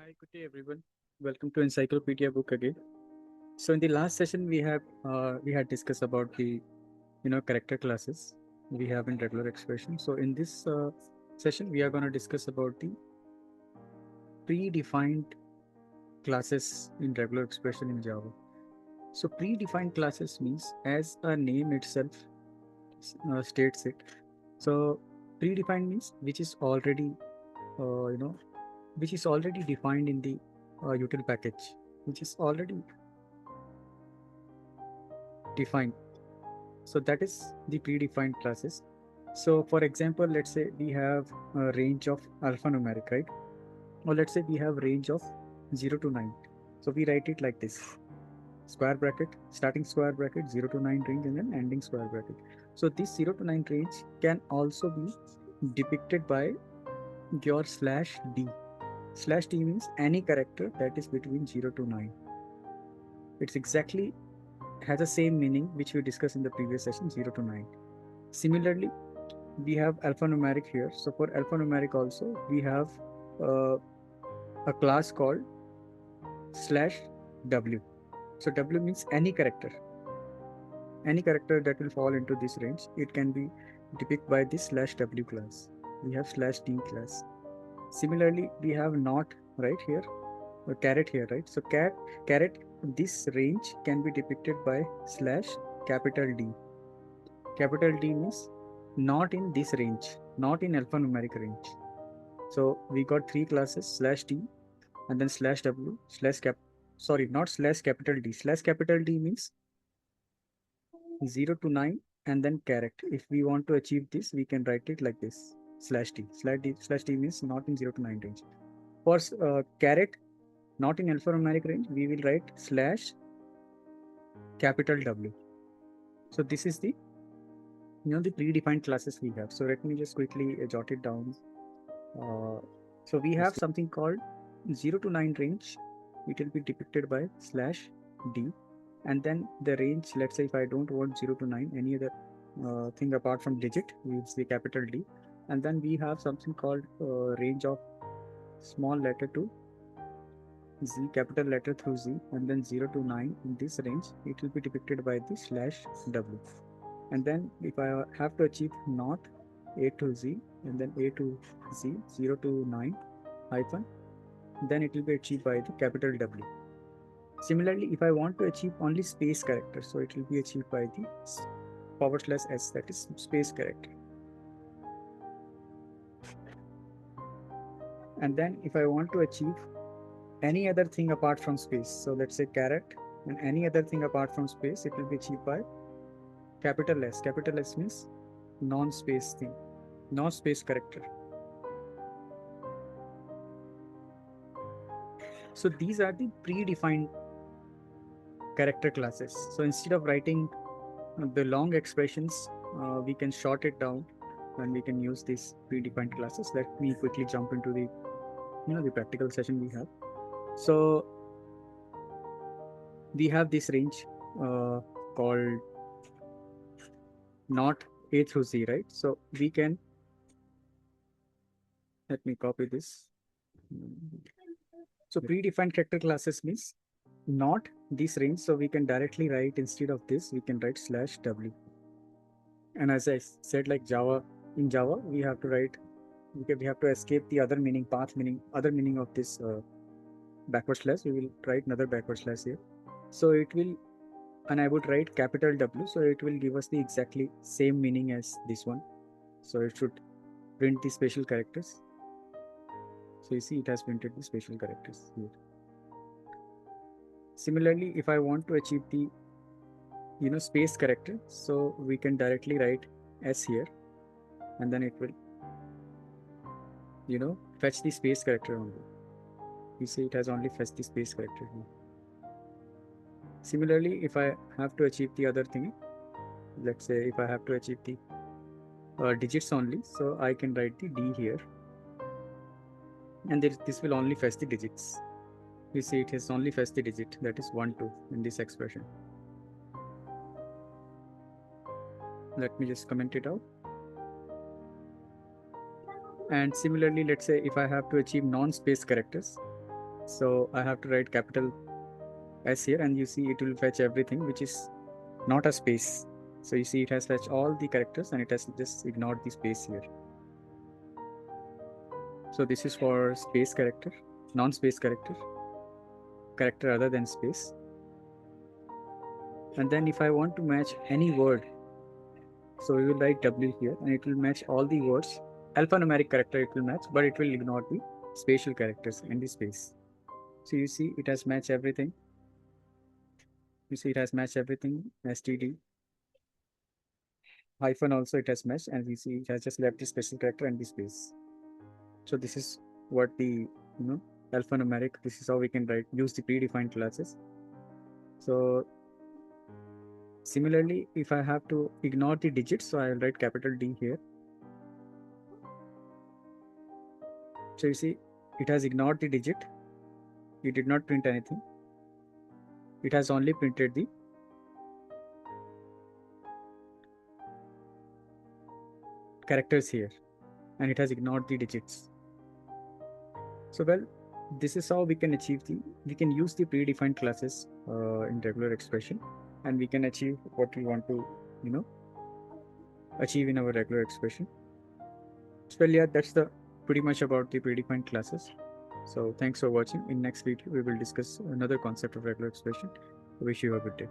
Hi, good day everyone. Welcome to Encyclopedia Book again. So in the last session we had discussed about the character classes we have in regular expression. So in this session we are going to discuss about the predefined classes in regular expression in Java. So predefined classes means, as a name itself states it. So predefined means uh, you know which is already defined in the util package, which is already defined. So that is the predefined classes. So for example, let's say we have a range of alphanumeric, right? Or let's say we have range of 0 to 9. So we write it like this: square bracket, starting square bracket, 0 to 9 range, and then ending square bracket. So this 0 to 9 range can also be depicted by your slash d. Slash d means any character that is between 0 to 9. It's exactly has the same meaning which we discussed in the previous session, 0 to 9. Similarly, we have alphanumeric here. So for alphanumeric also, we have uh, a class called slash w. So w means any character that will fall into this range. It can be depicted by this slash w class. We have slash d class. Similarly, we have not right here, a caret here, right? So caret, this range can be depicted by slash capital D. Capital D means not in this range, not in alphanumeric range. So we got three classes: slash D, and then slash W, slash cap. Sorry, not slash capital D. Slash capital D means 0 to 9, and then caret. If we want to achieve this, we can write it like this: slash D. Slash D means not in 0 to 9 range. For caret, not in alphanumeric range, we will write slash capital W. So this is the the predefined classes we have. So let me just quickly jot it down. Uh, so we have something called 0 to 9 range. It will be depicted by slash d, and then the range, let's say if I don't want 0 to 9, any other thing apart from digit, we use the capital D. And then we have something called range of small letter to z, capital letter through z, and then 0 to 9. In this range, it will be depicted by the slash w. And then if I have to achieve not a to z, and then a to z, 0 to 9 hyphen, then it will be achieved by the capital W. Similarly, if I want to achieve only space character, so it will be achieved by the /s, that is space character. And then if I want to achieve any other thing apart from space, so let's say caret, and any other thing apart from space, it will be achieved by capital S. Capital S means non-space thing, non-space character. So these are the predefined character classes. So instead of writing the long expressions, we can short it down and we can use these predefined classes. Let me quickly jump into the the practical session we have. So we have this range called not a through z, right? So we can, let me copy this. So predefined character classes means not this range, so we can directly write, instead of this we can write slash w. And as I said, like Java, in Java we have to write, we have to escape the other meaning, path meaning, other meaning of this backward slash. We will write another backward slash here. So it will, and I would write capital W, so it will give us the exactly same meaning as this one. So it should print the special characters. So you see it has printed the special characters here. Similarly, if I want to achieve the space character, so we can directly write S here, and then it will fetch the space character only. You see it has only fetched the space character here. Similarly, if I have to achieve the other thing, let's say if I have to achieve the digits only, so I can write the D here, and this will only fetch the digits. You see it has only fetched the digit, that is 1, 2 in this expression. Let me just comment it out. And similarly, let's say if I have to achieve non-space characters, So I have to write capital S here, and you see it will fetch everything which is not a space. So you see it has fetched all the characters and it has just ignored the space here. So this is for space character, non-space character, character other than space. And then if I want to match any word, so we will write W here and it will match all the words. Alphanumeric character it will match, but it will ignore the spatial characters in the space. So you see it has matched everything. You see it has matched everything. STD hyphen also it has matched, and we see it has just left the special character and the space. So this is what the alphanumeric. This is how we can write use the predefined classes. So similarly, if I have to ignore the digits, so I will write capital D here. So you see it has ignored the digit. It did not print anything. It has only printed the characters here, and it has ignored the digits. So well, this is how we can use the predefined classes in regular expression, and we can achieve what we want to achieve in our regular expression. So well, yeah, that's the pretty much about the predefined classes. So thanks for watching. In next video we will discuss another concept of regular expression. I wish you a good day.